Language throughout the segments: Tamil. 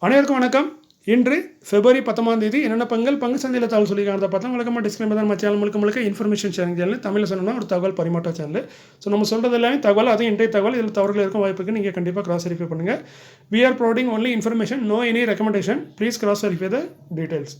அனைவருக்கும் வணக்கம். இன்று பிப்ரவரி 19ஆம் தேதி என்னென்ன பங்கு சந்தையில் தகவல் சொல்லியிருக்காங்க பார்த்தா வழக்கமாக டிஸ்கிளைமர் தான். நம்ம சேனல் முழுக்க இன்ஃபர்மேஷன் ஷேரிங் சேனல். தமிழில் சொன்னோம்னா ஒரு தகவல் பரிமாற்ற சேனல். ஸோ நம்ம சொல்கிறது எல்லாமே தகவல், அதுவும் இன்றைய தகவல். இதில் தவறுகள் இருக்கும் வாய்ப்பு இருக்குது. நீங்கள் கண்டிப்பாக கிராஸ் வெரிஃபை பண்ணுங்கள். We are providing only information, no any recommendation. Please cross verify the details.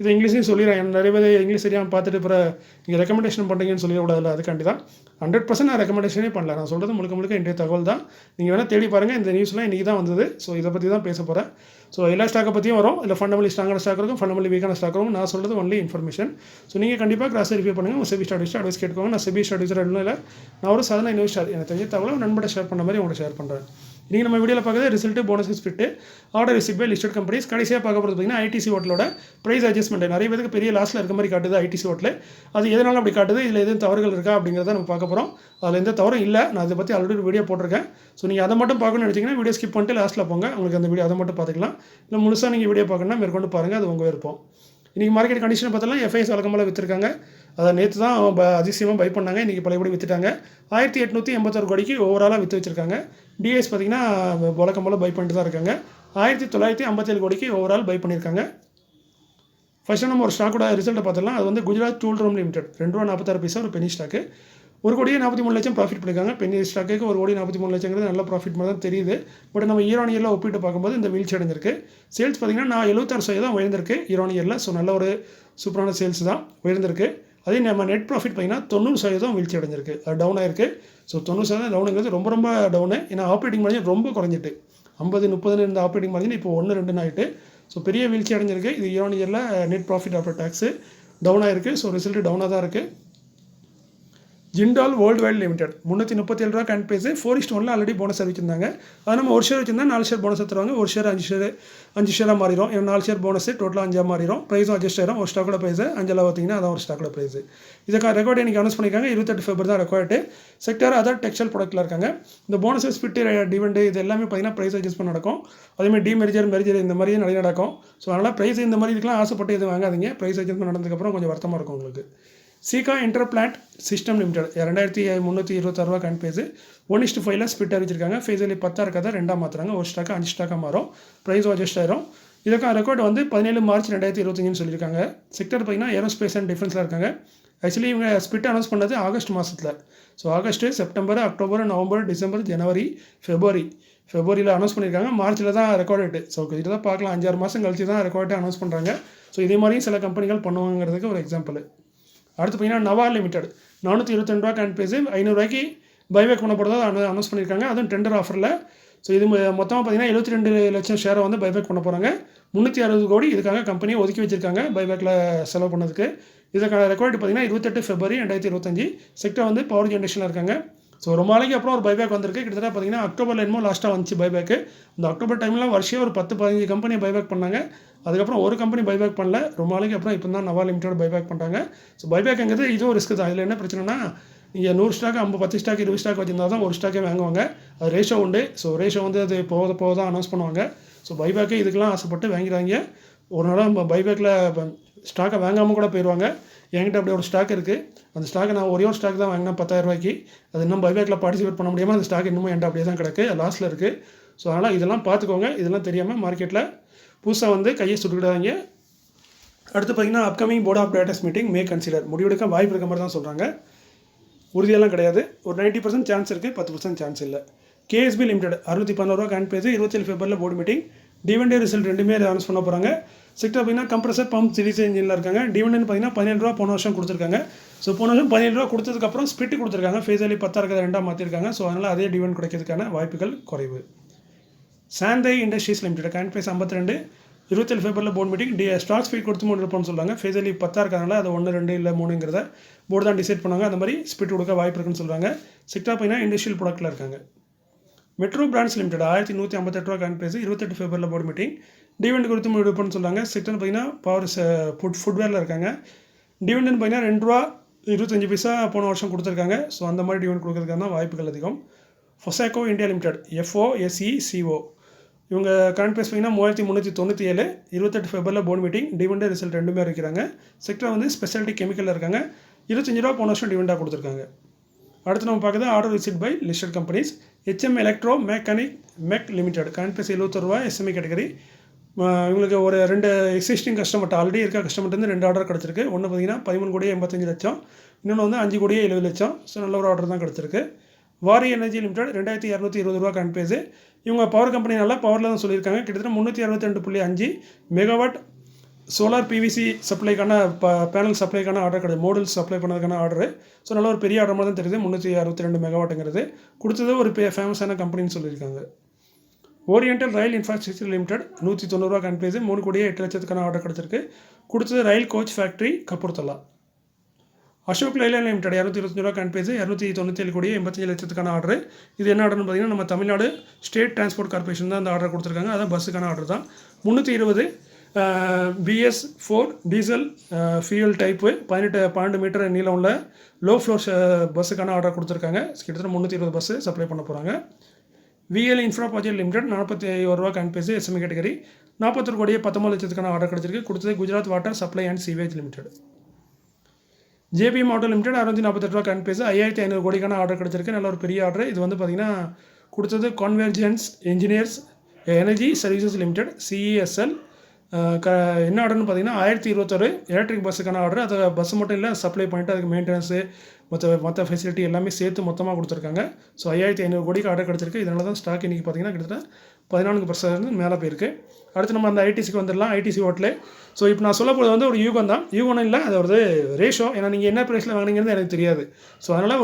இது இங்கிலீஷ்லையும் சொல்லிடுறேன். நிறைய பேர் இங்கிலீஷ் சரியாக பார்த்துட்டு அப்புறம் நீங்கள் ரெக்கமெண்டேஷன் பண்ணுறீங்கன்னு சொல்லிடக்கூடாதுல்ல, அதுக்காண்டி தான். 100% நான் ரெக்கமெண்டேஷனே பண்ணல. நான் சொல்கிறது முழுக்க இன்றைய தகவல் தான். நீங்கள் வேணால் தேடி பாருங்கள். இந்த நியூஸ்லாம் இன்றைக்கி தான் வந்தது. ஸோ இதை பற்றி தான் பேச போகிறேன். ஸோ எல்லா ஸ்டாக்கை பற்றியும் வரும். இல்லை ஃபண்டமெண்டலி ஸ்ட்ராங்கான ஸ்டாக் இருக்கும், ஃபண்டமெண்டலி வீக்கான ஸ்டாக் இருக்கும். நான் சொல்கிறது ஒன்லி இன்ஃபர்மேஷன். ஸோ நீங்கள் கண்டிப்பாக கிராஸ் வெரிஃபை பண்ணுங்கள். உங்கள் செபி ஸ்டாடிஸ்ட் அட்வைஸ் கேட்கோங்க. நான் செபி ஸ்டாடிஸ்ட் இல்லை, நான் ஒரு சாதாரண இன்வெஸ்டர். எனக்கு தெரிஞ்ச தகவலை நண்பரை ஷேர் பண்ண மாதிரி உங்கள்கிட்ட ஷேர் பண்ணுறேன். இன்றைக்கி நம்ம வீடியோவில் பார்க்குறது result, bonus split, order receive by listed companies. கடைசியாக பார்க்க போகிறது பார்த்தீங்கன்னா ஐடிசி ஹோட்டலோட ப்ரைஸ் அட்ஜஸ்ட்மெண்ட். நிறைய பேருக்கு பெரிய லாஸில் இருக்க மாதிரி காட்டுது ஐடிசி ஹோட்டல். அது எதனால அப்படி காட்டுது, இதில் எதுவும் தவறுகள் இருக்கா அப்படிங்கிறத நம்ம பார்க்க போகிறோம். அதில் எந்த தவறும் இல்லை. நான் அதை பற்றி ஆல்ரெடி ஒரு வீடியோ போட்டிருக்கேன். ஸோ நீங்கள் அதை மட்டும் பார்க்கணும்னு நினச்சிங்கன்னா வீடியோ ஸ்கிப் பண்ணிட்டு லாஸ்ட்டில் போங்க. உங்களுக்கு அந்த வீடியோ அதை மட்டும் பார்த்துக்கலாம். இல்லை முழுசாக நீங்கள் வீடியோ பார்க்கணும்னா மேற்கொண்டு பாருங்கள், அது உங்கள் விருப்பம். இன்றைக்கி மார்க்கெட் கண்டிஷன் பார்த்தலாம் எஃப்ஐஎஸ் வழக்கமாக விற்றுருக்காங்க. அதை நேற்று தான் அதிசயமாக பை பண்ணாங்க. இன்றைக்கி பழையபடி விற்றுட்டாங்க. 1881 கோடிக்கு ஓவராலாக விற்று வச்சுருக்காங்க. டிஎஸ் பார்த்திங்கன்னா வழக்கமாக பை பண்ணிட்டு தான் இருக்காங்க. 1957 கோடிக்கு ஓவரால் பை பண்ணியிருக்காங்க. ஃபஸ்ட்டு நம்ம ஒரு ஸ்டாக்கோட ரிசல்ட்டை பார்த்துலாம். அது வந்து குஜராத் டூல் ரூம் லிமிடெட் ₹2.46 ஒரு பெனி ஸ்டாக்கு. 1,43 லட்சம் ப்ராஃபிட் பண்ணியிருக்காங்க. பெனி ஸ்டாக்கு 1,43 லட்சங்கிறது நல்ல ப்ராஃபிட் மாதிரி தான் தெரியுது. பட் நம்ம இயர் ஒப்பிட்டு பார்க்கும்போது இந்த வீழ்ச்சி அடைஞ்சிருக்கு. சேல்ஸ் பார்த்திங்கன்னா 76% உயர்ந்திருக்கு இயர். ஸோ நல்ல ஒரு சூப்பரான சேல்ஸ் தான் உயர்ந்திருக்கு. அதே நம்ம நெட் ப்ராஃபிட் பார்த்திங்கன்னா 90% வீழ்ச்சி அடைஞ்சிருக்கு. அது டவுன் ஆயிருக்கு. ஸோ 90% டவுனுங்கிறது ரொம்ப டவுனு. ஏன்னா ஆப்ரேட்டிங் மார்ஜின் ரொம்ப குறைஞ்சிட்டு 50-30 இருந்த ஆப்ரேட்டிங் மார்ஜின் இப்போ 1-2 ஆகிட்டு. ஸோ பெரிய வீழ்ச்சி அடைஞ்சிருக்கு. இது year net profit after tax down ஆயிருக்கு. ஸோ ரிசல்ட் டவுனாக தான் இருக்குது. ஜிண்டால் வேர்ல்டு வைட் லிமிடெட் ₹337 கரண்ட் ப்ரைஸ். 4:1 ஆல்ரெடி போனஸ் அறிவிச்சிருந்தாங்க. அது நம்ம ஒரு ஷேர் வச்சிருந்தா 4 ஷேர் போனஸ் தருவாங்க. ஒரு ஷேர் 5 ஷேராக மாறிடும். 4 ஷேர் போனஸ் டோட்டலாக 5 மாறிடும். ப்ரைஸும் அட்ஜஸ்ட் ஆயிரும். ஒரு ஸ்டாக்கோட ப்ரைஸ் 5 பார்த்தீங்கன்னா அதான் ஒரு ஸ்டாக்கோட ப்ரைஸ். இதுக்காக ரெக்கார்டு இன்றைக்கி அனௌன்ஸ் பண்ணியிருக்காங்க. 28 ஃபெப்ரவரி தான் ரெக்கார்டு. செக்டர் அதர் டெக்ஸ்டைல் ப்ராடக்ட்டில் இருக்காங்க. இந்த போனஸ் ஸ்பிட் டிவிடெண்ட் இது எல்லாமே பார்த்தீங்கன்னா ப்ரைஸ் அட்ஜஸ்ட்மெண்ட் நடக்கும். அதேமாதிரி மெர்ஜர் இந்த மாதிரியே நிறைய நடக்கும். ஸோ அதனால் ப்ரைஸ் இந்த மாதிரி இதுக்கெல்லாம் ஆசைப்பட்டு எதுவும் வாங்காதீங்க. ப்ரைஸ் அட்ஜஸ்ட்மெண்ட் நடந்ததுக்கப்புறம் கொஞ்சம் வருத்தமாக இருக்கும் உங்களுக்கு. Sika interplant system limited ₹2,326 current price. 1:5 split அறிவிச்சிருக்காங்க. ஃபேஸ் வேல்யூ 10 இருக்காத 2 மாற்றுறாங்க. ஒரு ஸ்டாக்கு 5 ஸ்டாக்காக மாறும். ப்ரைஸும் அட்ஜஸ்ட் ஆயிரும். இதுக்கான ரெக்கார்டு வந்து 17 மார்ச் 2025 சொல்லியிருக்காங்க. செக்டர் பார்த்தீங்கன்னா ஏரோஸ்பேஸ் அண்ட் டிஃபென்ஸில் இருக்காங்க. ஆக்சுவலி இவங்க ஸ்பிட் அனௌன்ஸ் பண்ணது ஆகஸ்ட் மாதத்தில். So August, September, October, November, December, ஜனவரி, ஃபெப்ரவரியில் அனௌன்ஸ் பண்ணியிருக்காங்க. மார்ச்சில் தான் ரெக்கார்ட் டேட்டு. ஸோ கிட்ட தான் பார்க்கலாம் 5-6 மாதம் கழிச்சு தான் ரெக்கார்டே அனௌன்ஸ் பண்ணுறாங்க. ஸோ இதே மாதிரியும் சில கம்பெனிகள் பண்ணுவாங்கிறதுக்கு ஒரு எக்ஸாம்பிள். அடுத்து பார்த்தீங்கன்னா நவா லிமிடெட் ₹422 கரண்ட் ப்ரைஸ். ₹500 பைபேக் பண்ண போகிறதா அனௌன்ஸ் பண்ணியிருக்காங்க. அதுவும் டெண்டர் ஆஃபரில். ஸோ இது மொத்தமாக பார்த்தீங்கன்னா 72 லட்சம் ஷேரை வந்து பைபேக் பண்ண போகிறாங்க. 360 கோடி இதுக்காக கம்பெனியை ஒதுக்கி வச்சிருக்காங்க பைபேக்கில் செலவு பண்ணதுக்கு. இதுக்கான ரெக்கார்டு பார்த்தீங்கன்னா 28 ஃபெப்ரவரி 2025. செக்டர் வந்து பவர் ஜென்ரேஷனில் இருக்காங்க. ஸோ ரொம்ப நாளைக்கு அப்புறம் ஒரு பைபேக் வந்திருக்கு. கிட்டத்தட்ட பார்த்தீங்கன்னா அக்டோபரில் என்னமோ லாஸ்ட்டாக வந்துச்சு பைபேக்கு. இந்த அக்டோபர் டைமில் வருஷம் ஒரு 10-15 கம்பெனி பைபேக் பண்ணாங்க. அதுக்கப்புறம் ஒரு கம்பெனி பைபேக் பண்ணல. ரொம்ப நாளைக்கு அப்புறம் இப்போ தான் நவா லிமிடெட் பைபேக் பண்ணுறாங்க. ஸோ பைபேக்குங்கிறது இதுவும் ரிஸ்க் தான். இதில் என்ன பிரச்சனைனா, நீங்கள் 100 ஸ்டாக் 10 ஸ்டாக் 20 ஸ்டாக் வச்சிருந்தா தான் ஒரு ஸ்டாக்கே வாங்குவாங்க. அது ரேஷோ உண்டு. ஸோ ரேஷோ வந்து அது போக தான் அனௌன்ஸ் பண்ணுவாங்க. ஸோ பைபேக்கு இதுக்கெல்லாம் ஆசைப்பட்டு வாங்கிறாங்க. ஒரு நாள் பைபேக்கில் ஸ்டாக்கை வாங்காமல் கூட போயிடுவாங்க. என்கிட்ட அப்படி ஒரு ஸ்டாக் இருக்குது. அந்த ஸ்டாக்கை நான் ஒரே ஒரு ஸ்டாக் தான் வாங்கினேன் ₹10,000. அது இன்னும் பைபேக்கில் பார்ட்டிசிபேட் பண்ண முடியாமல் அந்த ஸ்டாக் இன்னமும் என்கிட்ட அப்படியே தான் கிடக்கு, லாஸ்ட்டில் இருக்குது. ஸோ அதனால் இதெல்லாம் பார்த்துக்கோங்க. இதெல்லாம் தெரியாமல் மார்க்கெட்டில் புதுசாக வந்து கையை சுட்டுக்கிடாதீங்க. அடுத்து பார்த்திங்கன்னா upcoming board of directors meeting may consider. முடிவெடுக்க வாய்ப்பு இருக்க மாதிரி தான் சொல்கிறாங்க. உறுதியெல்லாம் கிடையாது. ஒரு 90% சான்ஸ் இருக்குது, 10% சான்ஸ் இல்லை. KSB limited ₹611 current price. 27 ஃபெப்ரவரியில் போர்டு மீட்டிங். டிவிடெண்ட் ரிசல்ட் ரெண்டுமே அனௌன்ஸ் பண்ண போகிறாங்க. செக்டர் பார்த்திங்கன்னா கம்ப்ரஸர் பம்ப் சீரிஸ் இன்ஜினில் இருக்காங்க. டிவிடெண்ட் பார்த்திங்கன்னா ₹17 போன வருஷம் கொடுத்துருக்காங்க. ஸோ போன வருஷம் ₹17 கொடுத்ததுக்கப்புறம் ஸ்பிட் கொடுத்துருக்காங்க. ஃபேஸ் வேல்யூ 10 இருக்கிறத 2 மாற்றிருக்காங்க. ஸோ அதனால் அதே டிவிடெண்ட் கிடைக்கிறதுக்கான வாய்ப்புகள் குறைவு. சாந்தை இண்டஸ்ட்ரீஸ் லிமிடெட் கரண்ட் ப்ரைஸ் 52. 27 ஃபெப்ரவரியில் போர்டு மீட்டிங். ஸ்டாக் ஸ்பீட் கொடுத்து 3 இருப்போம்னு சொல்கிறாங்க. ஃபேஸ் வேல்யூ 10 இருக்கிறதுனால அது 1, 2 இல்லை 3ங்கிறத போர்டு தான் டிசைட் பண்ணுவாங்க. அந்த மாதிரி ஸ்பிட் கொடுக்க வாய்ப்பு இருக்குன்னு சொல்கிறாங்க. செக்டர் பார்த்தீங்கன்னா இண்டஸ்ட்ரியல் ப்ராடக்ட்டில் இருக்காங்க. Metro brands limited ₹1158 current price. 28 ஃபெப்ரவரியில் போர்டு மீட்டிங். டிவிடெண்ட் கொடுத்து முடிவுன்னு சொல்கிறாங்க. செக்டர் பார்த்தீங்கன்னா பவர் ஃபுட்வேரில் இருக்காங்க. டிவிடெண்ட் பார்த்தீங்கன்னா ₹2.25 போன வருஷம் கொடுத்துருக்காங்க. ஸோ அந்த மாதிரி டிவிடெண்ட் கொடுக்கறதுக்கான வாய்ப்புகள் அதிகம். ஃபொசாக்கோ இந்தியா லிமிடெட் FOSECO இவங்க கரண்ட் ப்ரைஸ் பார்த்தீங்கன்னா ₹3,397. 28 ஃபெப்ரவரியில் போர்டு மீட்டிங். டிவிடெண்ட் ரிசல்ட் ரெண்டுமே இருக்கிறாங்க. செக்டர் வந்து ஸ்பெஷாலிட்டி கெமிக்கலில் இருக்காங்க. ₹25 போன வருஷம் டிவிடெண்டாக கொடுத்துருக்காங்க. அடுத்து நம்ம பார்க்குறது order receipt by listed companies. HM electro mech limited current price ₹71 SME category. இவங்களுக்கு ஒரு 2 எக்ஸிஸ்டிங் கஸ்டமர்ட்ட ஆல்ரெடி இருக்க கஸ்டமர்ட்டேருந்து 2 ஆர்டர் கிடச்சிருக்கு. ஒன்று பார்த்தீங்கன்னா 13,85,00,000, இன்னொன்று வந்து 5,70,00,000. ஸோ நல்ல ஒரு ஆர்டர் தான் கிடச்சிருக்கு. வாரி எனர்ஜி லிமிடெட் 2,220 ரூபா கன்பேஸு. இவங்க பவர் கம்பெனி நல்லா பவரில் தான் சொல்லியிருக்காங்க. கிட்டத்தட்ட 362.5 மெகாவாட் சோலார் பிவிசி சப்ளைக்கான பேனல் சப்ளைக்கான ஆர்டர் கிடையாது, மாடல்ஸ் சப்ளை பண்ணதுக்கான ஆர்டரு. ஸோ நல்ல ஒரு பெரிய ஆர்டர் மாதிரி தான் தெரியுது. 362 மெகாவாட்டுங்கிறது கொடுத்தது ஒரு ஃபேமஸான கம்பெனின்னு சொல்லியிருக்காங்க. ஓரியண்டல் ரயில் இன்ஃப்ராஸ்ட்ரக்சர் லிமிடெட் 190 ரூபா கன்பேஸு, 3,08,00,000 ஆர்டர் கிடச்சிருக்கு. கொடுத்தது rail coach factory Kapurthala. Ashok Leyland limited 225 ரூபா கன்பேஸு, 297,85,00,000 ஆர்டர். இது என்ன ஆர்டர்னு பார்த்தீங்கன்னா நம்ம தமிழ்நாடு ஸ்டேட் டிரான்ஸ்போர்ட் கார்பரேஷன் தான் அந்த ஆர்டர் கொடுத்துருக்காங்க. அதான் பஸ்ஸுக்கான ஆர்டர் தான். 320 BS4 diesel fuel type 12 metre நீளம் உள்ள லோ ஃப்ளோர் பஸ்ஸுக்கான ஆர்டர் கொடுத்துருக்காங்க. கிட்டத்தட்ட 320 பஸ்ஸு சப்ளை பண்ண போகிறாங்க. VL இன்ஃப்ரா ப்ராஜெக்ட் லிமிடெட் 41 ரூபா கன்பேஸு, SME கேட்டகரி 41,19,00,000 ஆர்டர் கிடச்சிருக்கு. கொடுத்தது Gujarat water supply and sewage limited. JB motor limited 648 ரூபா கன்பேஸு, 5,500 கோடிக்கான ஆர்டர் கிடச்சிருக்கு. நல்ல ஒரு பெரிய ஆர்டர். இது வந்து பார்த்திங்கன்னா கொடுத்தது convergence engineers energy services limited CESL. என்ன ஆர்டர்னு பார்த்தீங்கன்னா 1021 எலக்ட்ரிக் பஸ்ஸுக்கான ஆர்டர். அதை பஸ் மட்டும் இல்லை, சப்ளை பண்ணிட்டு அதுக்கு மெயின்டெனன்ஸு மற்ற ஃபெசிலிட்டி எல்லாமே சேர்த்து மொத்தமாக கொடுத்துருக்காங்க. ஸோ 5,500 கோடிக்கு ஆர்டர் கிடச்சிருக்கு. இதனால தான் ஸ்டாக் இன்றைக்கி பார்த்தீங்கன்னா கிட்டத்தட்ட 14% மேலே போயிருக்கு. அடுத்து நம்ம அந்த ஐடிசிக்கு வந்துடலாம். ITC hotel. ஸோ இப்போ நான் சொல்ல போகிறது வந்து ஒரு யூகம் தான். யூகம்னு இல்லை, அது ஒரு ரேஷோ. ஏன்னா நீங்கள் என்ன ப்ரைஸில் வாங்கினீங்கன்னு எனக்கு தெரியாது. ஸோ அதனால்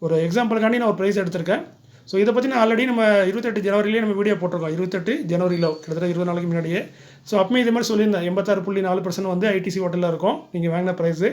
ஒரு எக்ஸாம்பிளுக்காண்டி நான் ஒரு ப்ரைஸ் எடுத்திருக்கேன். ஸோ இதை பற்றி நான் ஆல்ரெடி நம்ம 28 ஜனவரியிலே நம்ம வீடியோ போட்டிருக்கோம். 28 ஜனவரியில் கிட்டத்தட்ட 20 நாளைக்கு முன்னாடியே. ஸோ அப்பமே இதே மாதிரி சொல்லியிருந்தேன். 86.4% வந்து ஐடிசி ஹோட்டலில் இருக்கும் நீங்கள் வாங்கின ப்ரைஸு.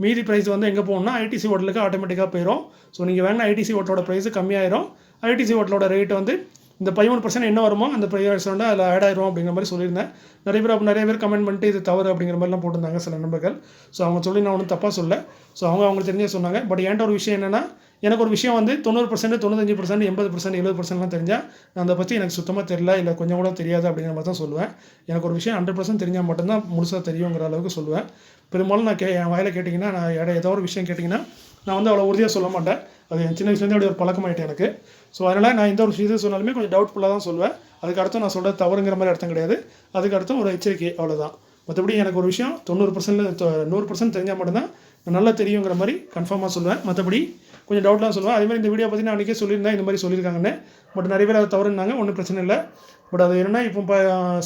மீதி ப்ரைஸ் வந்து எங்கே போகணும்னா ஐடிசி ஹோட்டலுக்கு ஆட்டோமேட்டிக்காக போயிடும். ஸோ நீங்கள் வாங்கின ஐடிசி ஹோட்டலோட ப்ரைஸு கம்மியாயிரும். ஐடிசி ஹோட்டலோட ரேட் வந்து இந்த 13% என்ன வருமோ அந்த ப்ரைஸ் வந்து அதில் ஆட் ஆயிரும் அப்படிங்கிற மாதிரி சொல்லியிருந்தேன். நிறைய பேர் கமெண்ட் பண்ணிட்டு இது தவறு அப்படிங்கிற மாதிரிலாம் போட்டிருந்தாங்க சில நண்பர்கள். ஸோ அவங்க சொல்லி நான் ஒன்றும் தப்பாக சொல்ல. ஸோ அவங்களுக்கு தெரிஞ்சே சொன்னாங்க. பட் என்கிட்ட ஒரு விஷயம் என்னென்னா, எனக்கு ஒரு விஷயம் வந்து 90%, 95%, 80%, 70%லாம் தெரிஞ்சால் நான் அதை பற்றி எனக்கு சுத்தமாக தெரியல, இல்லை கொஞ்சம் கூட தெரியாது அப்படிங்கிற மாதிரி தான் சொல்லுவேன். எனக்கு ஒரு விஷயம் 100% தெரிஞ்சால் மட்டும்தான் முழுசாக தெரியுங்கிற அளவுக்கு சொல்லுவேன். பெரும்பாலும் நான் என் வாயில் கேட்டிங்கன்னா, நான் ஏதோ ஒரு விஷயம் கேட்டிங்கன்னா நான் வந்து அவ்வளோ உறுதியாக சொல்ல மாட்டேன். அது என் சின்ன வயசுலேருந்து அப்படி ஒரு பழக்கமாயிட்டேன் எனக்கு. ஸோ அதனால் நான் எந்த ஒரு விஷயத்தை சொன்னாலுமே கொஞ்சம் டவுட்ஃபுல்லாக தான் சொல்லுவேன். அதுக்கு அடுத்து நான் சொல்கிறது தவறுங்கிற மாதிரி அர்த்தம் கிடையாது. அதுக்கு அடுத்து ஒரு எச்சரிக்கை, அவ்வளோதான். மற்றபடி எனக்கு ஒரு விஷயம் 100% தெரிஞ்சால் மட்டும்தான் நல்லா தெரியுங்கிற மாதிரி கன்ஃபார்மாக சொல்லுவேன். மற்றபடி கொஞ்சம் டவுட்லாம் சொல்லுவேன். அதேமாதிரி இந்த வீடியோ பற்றி நான் அன்றைக்கே சொல்லியிருந்தேன், இந்த மாதிரி சொல்லியிருக்காங்கன்னு. பட் நிறைய பேர் அதை தவறுனாங்க, ஒன்றும் பிரச்சனை இல்லை. பட் அது என்னென்னா இப்போ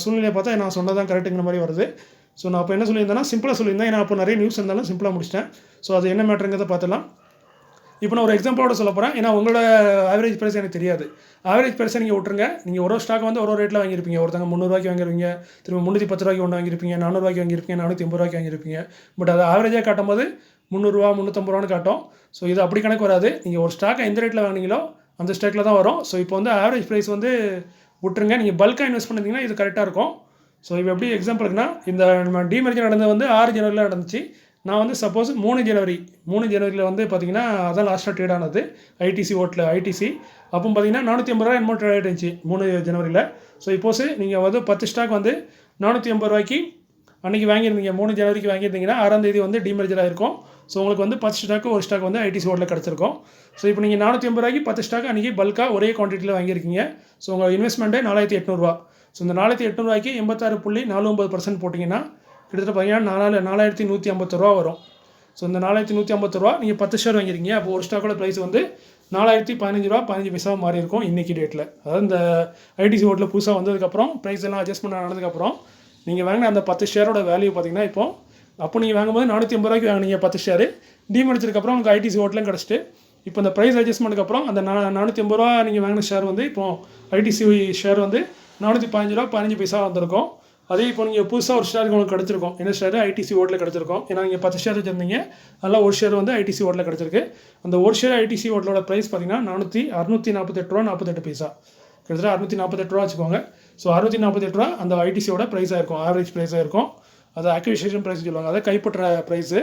சூழ்நிலையை பார்த்தா நான் சொன்னதான் கரெக்டுங்கிற மாதிரி வருது. ஸோ நான் அப்போ என்ன சொல்லியிருந்தேன்னா சிம்பிளாக சொல்லியிருந்தேன். ஏன்னா அப்போ நிறைய நியூஸ் இருந்தாலும் சிம்பிளாக முடிச்சிட்டேன். ஸோ அது என்ன மேட்டருங்கிறத பார்த்துலாம். இப்போ நான் ஒரு எக்ஸாம்பிளோட சொல்ல போகிறேன். ஏன்னா உங்களோட ஆவரேஜ் ப்ரைஸ் எனக்கு தெரியாது. ஆவரேஜ் ப்ரைஸை நீங்கள் விட்டுருங்க. நீங்கள் ஒரு ஸ்டாக் வந்து ஒரு ரேட்டில் வாங்கியிருப்பீங்க. ஒருத்தங்க 300 ரூபாய்க்கு வாங்கிருப்பீங்க, திரும்ப 310 ரூபாய்க்கு ஒன்று வாங்கியிருப்பீங்க, 400 ரூபாய்க்கு வாங்கியிருப்பீங்க, 480 ரூபாய்க்கு வாங்கியிருப்பீங்க. பட் அது ஆவரேஜாக காட்டும் போது 300 ரூபா 350 ரூபான்னு காட்டும். ஸோ இது அப்படி கணக்கு வராது. நீங்கள் ஒரு ஸ்டாக்கை எந்த ரேட்டில் வாங்கினீங்களோ அந்த ஸ்டாக்கில் தான் வரும். ஸோ இப்போ வந்து ஆவரேஜ் ப்ரைஸ் வந்து விட்டுருங்க. நீங்கள் பல்காக இன்வெஸ்ட் பண்ணிங்கன்னா இது கரெக்டாக இருக்கும். ஸோ இப்போ எப்படி எக்ஸாம்பிளுக்குன்னா, இந்த நம்ம டிமெர்ஜர் நடந்தது வந்து 6 ஜனவரியில் நடந்துச்சு. நான் வந்து சப்போஸ் 3 ஜனவரியில் வந்து பார்த்தீங்கன்னா அதான் லாஸ்ட்டாக ட்ரேட் ஆனது ஐடிசி ஓட்டில் ஐடிசி. அப்போ பார்த்தீங்கன்னா 480 ரூபா என்னமோ ட்ரேட் ஆகிடுச்சு 3 ஜனவரியில். ஸோ இப்போஸ் நீங்கள் வந்து 10 ஸ்டாக் வந்து 480 ரூபாய்க்கு அன்றைக்கி வாங்கியிருந்தீங்க, 3 ஜனவரிக்கு வாங்கியிருந்தீங்கன்னா 6ஆம் தேதி வந்து டிமெர்ஜர் ஆகிருக்கும். ஸோ உங்களுக்கு வந்து 10 ஸ்டாக்கு ஒரு ஸ்டாக் வந்து ஐடிசி ஓட்டில் கிடச்சிருக்கும். ஸோ இப்போ நீங்கள் 480 ரூபாய்க்கு 10 ஸ்டாக் அன்றைக்கி பல்காக ஒரே குவான்டிட்டியில் வாங்கியிருக்கீங்க. ஸோ உங்கள் இன்வெஸ்ட்மெண்ட்டே 4,800 ரூபா. ஸோ இந்த 4,800 ரூபாய்க்கு 86.49% போட்டிங்கன்னா கிட்டத்தட்ட பார்த்தீங்கன்னா 4,150 ரூபா வரும். ஸோ இந்த 4,150 ரூபா நீங்கள் 10 ஷேர் வாங்கியிருக்கீங்க. அப்போ ஒரு ஸ்டாக்கோட ப்ரைஸ் வந்து 4,015 ரூபா 15 பைசாவாக மாறி இருக்கும் இன்றைக்கி டேட்டில். அதாவது இந்த ஐடிசி ஓட்டில் புதுசாக வந்ததுக்கப்புறம் ப்ரைஸ் எல்லாம் அட்ஜஸ்ட்மெண்ட் ஆனதுக்கப்புறம் நீங்கள் வாங்கின அந்த 10 ஷேரோட வேல்யூ பார்த்தீங்கன்னா அப்போ நீங்கள் வாங்கும்போது 480 ரூபாய்க்கு வாங்கினீங்க 10 ஷேரு. டிமெர்ஜருக்கப்புறம் உங்களுக்கு ஐடிசி ஓட்டிலும் கிடச்சிட்டு இப்போ இந்த ப்ரைஸ் அட்ஜஸ்ட்மெண்ட்டுக்கு அப்புறம் அந்த 480 ரூபா நீங்கள் வாங்கின ஷேர் வந்து இப்போது ஐடிசி ஷேர் வந்து 415 ரூபா 15 பைசா வந்திருக்கும். அதே இப்போ நீங்கள் புதுசாக ஒரு ஷேருக்கு உங்களுக்கு கிடச்சிருக்கும். என்ன ஷேர் ஐடிசி ஓட்டில் கிடச்சிருக்கும். ஏன்னா நீங்கள் 10 ஷேர் வச்சுருந்தீங்க, அதெல்லாம் ஒரு ஷேர் வந்து ஐடிசி ஓட்டில் கிடச்சிருக்கு. அந்த ஒரு ஷேர் ஐடிசி ஓட்டலோட ப்ரைஸ் பார்த்தீங்கன்னா 648 ரூபா 48 பைசா. கிட்டத்தட்ட 648 ரூபா வச்சுக்கோங்க. ஸோ 648 ரூபா அந்த ஐடிசியோட ப்ரைஸாக இருக்கும், ஆவரேஜ் ப்ரைஸாக இருக்கும். அது அக்விசிஷன் ப்ரைஸ் சொல்லுவாங்க, அதை கைப்பற்ற ப்ரைஸு.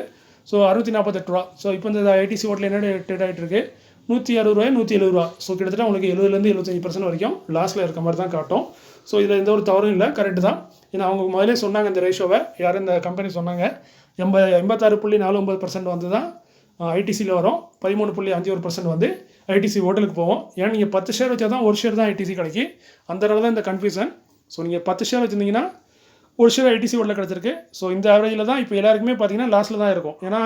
ஸோ 648 ரூபா. ஸோ இப்போ இந்த ஐடிசி ஓட்டில் என்ன ட்ரேட் ஆகிட்டு இருக்கு 160 ரூபாய் 170 ரூபா. ஸோ கிட்டத்தட்ட உங்களுக்கு 70லேருந்து 75% வரைக்கும் லாஸில் இருக்க மாதிரி தான் காட்டும். ஸோ இதில் எந்த ஒரு தவறும் இல்லை, கரெக்டு தான். ஏன்னா அவங்க முதலே சொன்னாங்க இந்த ரேஷோவை, யாரும் இந்த கம்பெனி சொன்னாங்க 86.49% வந்து தான் ஐடிசியில் வரும், 13.51% வந்து ஐடிசி ஹோட்டலுக்கு போவோம். ஏன்னா நீங்கள் 10 ஷேர் வச்சா தான் ஒரு ஷேர் தான் ஐடிசி கிடைக்கி. அதனால தான் இந்த கன்ஃபியூஷன். ஸோ நீங்கள் 10 ஷேர் வச்சுருந்தீங்கன்னா ஒரு ஷேர் ஐடிசி ஓட்டில் கிடச்சிருக்கு. ஸோ இந்த ஆவரேஜில் தான் இப்போ எல்லாருக்குமே பார்த்தீங்கன்னா லாஸில் தான் இருக்கும். ஏன்னா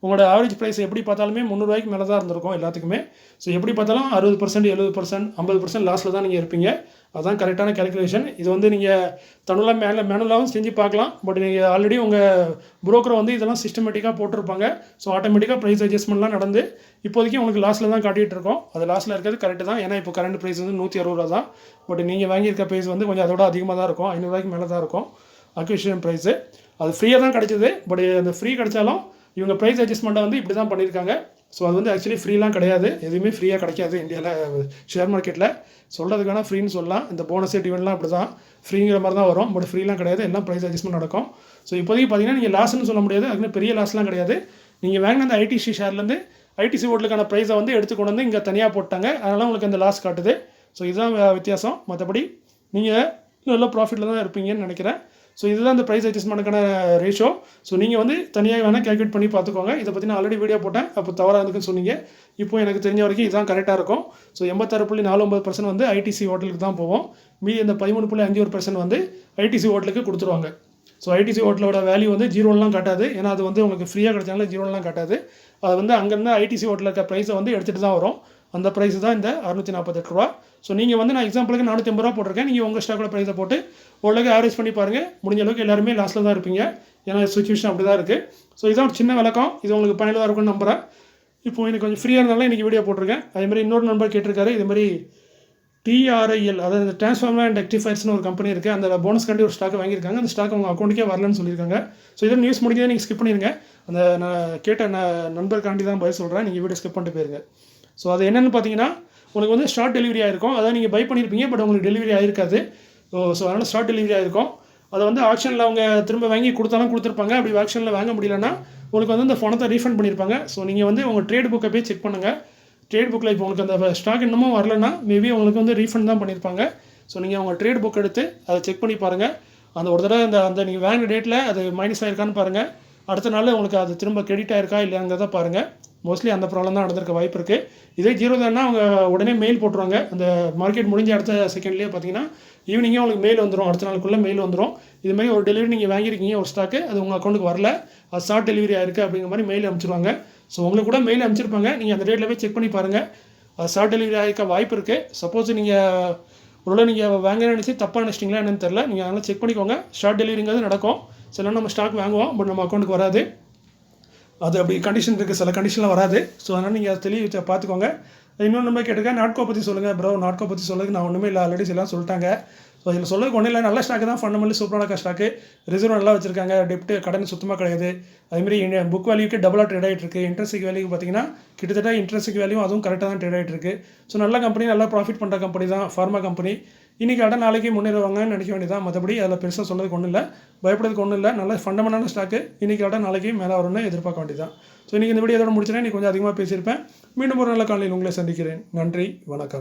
உங்களோட ஆவரேஜ் ப்ரைஸ் எப்படி பார்த்தாலுமே ரூ. 300 மேலே தான் இருந்திருக்கும் எல்லாத்துக்குமே. ஸோ எப்படி பார்த்தாலும் 60%, 70%, 50% லாஸில் தான் நீங்கள் இருப்பீங்க. அதுதான் கரெக்டான கேல்குலேஷன். இது வந்து நீங்கள் தன்னுள்ள மேனுவலாகவும் செஞ்சு பார்க்கலாம். பட் நீங்கள் ஆல்ரெடி உங்கள் புரோக்கரை வந்து இதெல்லாம் சிஸ்டமேட்டிக்காக போட்டிருப்பாங்க. ஸோ ஆட்டோமேட்டிக்காக ப்ரைஸ் அட்ஜஸ்ட்மெண்ட்லாம் நடந்து இப்போதைக்கு உங்களுக்கு லாஸில் தான் காட்டிகிட்டு இருக்கோம். அது லாஸில் இருக்கிறது கரெக்டு தான். ஏன்னா இப்போ கரண்ட் ப்ரைஸ் வந்து ரூ. 160 தான். பட் நீங்கள் வாங்கியிருக்க ப்ரைஸ் வந்து கொஞ்சம் அதோட அதிகமாக தான் இருக்கும். ரூ. 500 மேலே தான் இருக்கும் அக்விசிஷன் ப்ரைஸு. அது ஃப்ரீயாக தான் கிடச்சிது. பட் அந்த ஃப்ரீ கிடச்சாலும் இவங்க ப்ரைஸ் அட்ஜஸ்ட்மெண்ட்டை வந்து இப்படி தான் பண்ணியிருக்காங்க. ஸோ அது வந்து ஆக்சுவலி ஃப்ரீலாம் கிடையாது. எதுவுமே ஃப்ரீயாக கிடைக்காது இந்தியாவில் ஷேர் மார்க்கெட்டில். சொல்கிறதுக்கான ஃப்ரீன்னு சொல்லலாம். இந்த போனஸ் டிவெண்ட்லாம் அப்படி தான் ஃப்ரீங்கிற மாதிரி தான் வரும். பட் ஃப்ரீலாம் கிடையாது. எல்லாம் ப்ரைஸ் அட்ஜஸ்ட்மெண்ட் நடக்கும். ஸோ இப்போதைக்கு பார்த்தீங்கன்னா நீங்கள் லாஸ்ன்னு சொல்ல முடியாது. அதுக்கு பெரிய லாஸ்லாம் கிடையாது. நீங்கள் வாங்கின அந்த ஐடிசி ஷேர்லேருந்து ஐடிசி ஓட்டலுக்கான ப்ரைஸை வந்து எடுத்து கொண்டு வந்து இங்கே தனியாக போட்டாங்க. அதனால் உங்களுக்கு அந்த லாஸ் காட்டுது. ஸோ இதுதான் வித்தியாசம். மற்றபடி நீங்கள் நல்ல ப்ராஃபிட்டில் தான் இருப்பீங்கன்னு நினைக்கிறேன். ஸோ இதுதான் இந்த ப்ரைஸ் அட்ஜஸ்ட்மெண்ட்டுக்கான ரேஷோ. ஸோ நீங்கள் வந்து தனியாக வேணால் கேல்குலேட் பண்ணி பார்த்துக்கோங்க. இதை பற்றி நான் ஆல்ரெடி வீடியோ போட்டேன். அப்போ தவறாக இருக்குன்னு சொன்னீங்க. இப்போ எனக்கு தெரிஞ்ச வரைக்கும் இதுதான் கரெக்டாக இருக்கும். ஸோ 86.49% வந்து ஐடிசி ஹோட்டலுக்கு தான் போவோம். மீதி இந்த 13.51% வந்து ஐடிசி ஹோட்டலுக்கு கொடுத்துருவாங்க. ஸோ ஐடிசி ஹோட்டலோட வேல்யூ வந்து ஜீரோலாம் காட்டாது. ஏன்னா அது வந்து உங்களுக்கு ஃப்ரீயாக கிடைச்சால ஜீரோலாம் காட்டாது. அது வந்து அங்கேருந்து ஐடிசி ஹோட்டலில் இருக்க ப்ரைஸை வந்து எடுத்துகிட்டு தான் வரும். அந்த ப்ரைஸ் தான் இந்த ரூ. 648. ஸோ நீங்கள் வந்து நான் எக்ஸாம்பிளுக்கு ரூ. 450 போட்டிருக்கேன். நீங்கள் உங்கள் ஸ்டாக்கோட ப்ரைஸை போட்டு ஓரளவுக்கு ஆவரேஜ் பண்ணி பாருங்கள். முடிஞ்ச அளவுக்கு எல்லாருமே லாஸ்ட்டில் தான் இருப்பீங்க. ஏன்னா சுச்சுவேஷன் அப்படி தான் இருக்குது. ஸோ இதுதான் ஒரு சின்ன விளக்கம். இது உங்களுக்கு பயனுள்ளதாக இருக்கும்னு நம்புகிறேன். இப்போ எனக்கு கொஞ்சம் ஃப்ரீயாக இருந்தாலும் இன்றைக்கி வீடியோ போட்டிருக்கேன். அதேமாதிரி இன்னொரு நம்பர் கேட்டிருக்காரு. இதுமாதிரி டிஆர்ஐஎல், அதாவது டிரான்ஸ்ஃபார்மர் அண்ட் ரெக்டிஃபயர்ஸ்னு ஒரு கம்பெனி இருக்குது. அந்த போனஸ் கண்டி ஒரு ஸ்டாக் வாங்கியிருக்காங்க. அந்த ஸ்டாக் உங்கள் அக்கௌண்ட்டுக்கே வரலன்னு சொல்லியிருக்காங்க. ஸோ இதை நியூஸ் முடிஞ்சதை நீங்கள் ஸ்கிப் பண்ணிடுங்க. அந்த நான் கேட்ட நண்பருக்காண்டி தான் பதில் சொல்கிறேன். நீங்கள் வீடியோ ஸ்கிப் பண்ணிட்டு போயிருங்க. ஸோ அது என்னென்னு பார்த்தீங்கன்னா உங்களுக்கு வந்து ஷார்ட் டெலிவரி ஆகிருக்கும். அதாவது நீங்கள் பை பண்ணியிருப்பீங்க. பட் உங்களுக்கு டெலிவரி ஆகிருக்காது. ஸோ அதனால் ஷார்ட் டெலிவரி ஆகிருக்கும். அதை வந்து ஆக்ஷனில் அவங்க திரும்ப வாங்கி கொடுத்தாலும் கொடுத்துருப்பாங்க. அப்படி ஆக்ஷனில் வாங்க முடியலன்னா உங்களுக்கு வந்து அந்த பணத்தை ரீஃபண்ட் பண்ணியிருப்பாங்க. ஸோ நீங்கள் வந்து உங்கள் ட்ரேட் புக்கை போய் செக் பண்ணுங்கள். ட்ரேட் புக்கில் இப்போ உங்களுக்கு அந்த ஸ்டாக் இன்னமும் வரலன்னா மேபி உங்களுக்கு வந்து ரீஃபண்ட் தான் பண்ணியிருப்பாங்க. ஸோ நீங்கள் உங்கள் ட்ரேட் புக் எடுத்து அதை செக் பண்ணி பாருங்கள். அந்த ஒரு தடவை அந்த நீங்கள் வாங்கின டேட்டில் அது மைனஸ் ஆகிருக்கான்னு பாருங்கள். அடுத்த நாள் உங்களுக்கு அது திரும்ப கிரெடிட் ஆகிருக்கா இல்லையாங்கிறத பாருங்கள். மோஸ்ட்லி அந்த ப்ராப்ளம் தான் நடந்திருக்க வாய்ப்பு இருக்குது. இதே ஜீரோ தானா அவங்க உடனே மெயில் போட்டுருவாங்க. அந்த மார்க்கெட் முடிஞ்ச அடுத்த செகண்ட்லேயே பார்த்தீங்கன்னா ஈவினிங்கே உங்களுக்கு மெயில் வந்துடும். அடுத்த நாளுக்குள்ளே மெயில் வந்துடும். இதுமாதிரி ஒரு டெலிவரி நீங்கள் வாங்கியிருக்கீங்க ஒரு ஸ்டாக்கு, அது உங்கள் அக்கௌண்ட்டுக்கு வரல, அது ஷார்ட் டெலிவரி ஆயிருக்கு அப்படிங்கிற மாதிரி மெயில் அனுப்பிச்சிருவாங்க. ஸோ உங்களுக்கு கூட மெயில் அனுப்பிச்சிருப்பாங்க. நீங்கள் அந்த டேட்டில் போய் செக் பண்ணி பாருங்கள். அது ஷார்ட் டெலிவரி ஆகிருக்க வாய்ப்பு இருக்குது. சப்போஸ் நீங்கள் ஒருவேளை நீங்கள் வாங்க நினச்சி தப்பாக நினச்சிட்டிங்களா என்னன்னு தெரில. நீங்கள் அதனால் செக் பண்ணிக்கோங்க. ஷார்ட் டெலிவரிங்கிறது நடக்கும். சில நம்ம ஸ்டாக் வாங்குவோம், பட் நம்ம அக்கௌண்ட்டுக்கு வராது. அது அப்படி கண்டிஷன் இருக்குது. சில கண்டிஷனில் வராது. ஸோ அதனால் நீங்கள் அதை தெளிவு பார்த்துக்கோங்க. இன்னொன்று நம்பர் கேட்டிருக்கேன். நாட்கோ பற்றி சொல்லுங்கள் ப்ரோ. நாட்கோ பற்றி சொல்லுறதுக்கு நான் ஒன்றுமே இல்லை. ஆல்ரெடி எல்லாம் சொல்லிட்டாங்க. ஸோ இதில் சொல்லுறதுக்கு ஒன்றும் இல்லை. நல்ல ஸ்டாக்கு தான். ஃபண்டமெண்டலி சூப்பரான ஸ்டாக்கு. ரிசர்வ் நல்லா வச்சிருக்காங்க. டெப்ட் கடன் சுத்தமாக கிடையாது. அதுமாதிரி புக் வேல்யூக்கு டபுளாக ட்ரேட் ஆகிட்டு இருக்குது. இன்ட்ரெஸ்ட் வேல்யூக்கு பார்த்தீங்கன்னா கிட்டத்தட்ட இன்ட்ரெஸ்ட் வேல்யூ அதுவும் கரெக்டாக தான் ட்ரேட் ஆகிட்டு இருக்குது. ஸோ நல்ல கம்பெனி, நல்லா ப்ராஃபிட் பண்ணுற கம்பெனி தான் ஃபார்மா கம்பெனி. இன்றைக்கி அட நாளைக்கு முன்னேறுவாங்கன்னு நினைக்க வேண்டியதான். மற்றபடி அதில் பெருசாக சொல்கிறதுக்கு ஒன்றும் இல்லை, பயப்படுறதுக்கு ஒன்றும் இல்லை. நல்ல ஃபண்டமெண்டான ஸ்டாக்கு. இன்றைக்கி அட நாளைக்கு மேலே வரும்னு எதிர்பார்க்க வேண்டியதான். ஸோ இன்றைக்கி இந்த வீடியோ இதோட முடிச்சுனா இன்றைக்கி கொஞ்சம் அதிகமாக பேசியிருப்பேன். மீண்டும் ஒரு நல்ல காலையில் உங்களை சந்திக்கிறேன். நன்றி, வணக்கம்.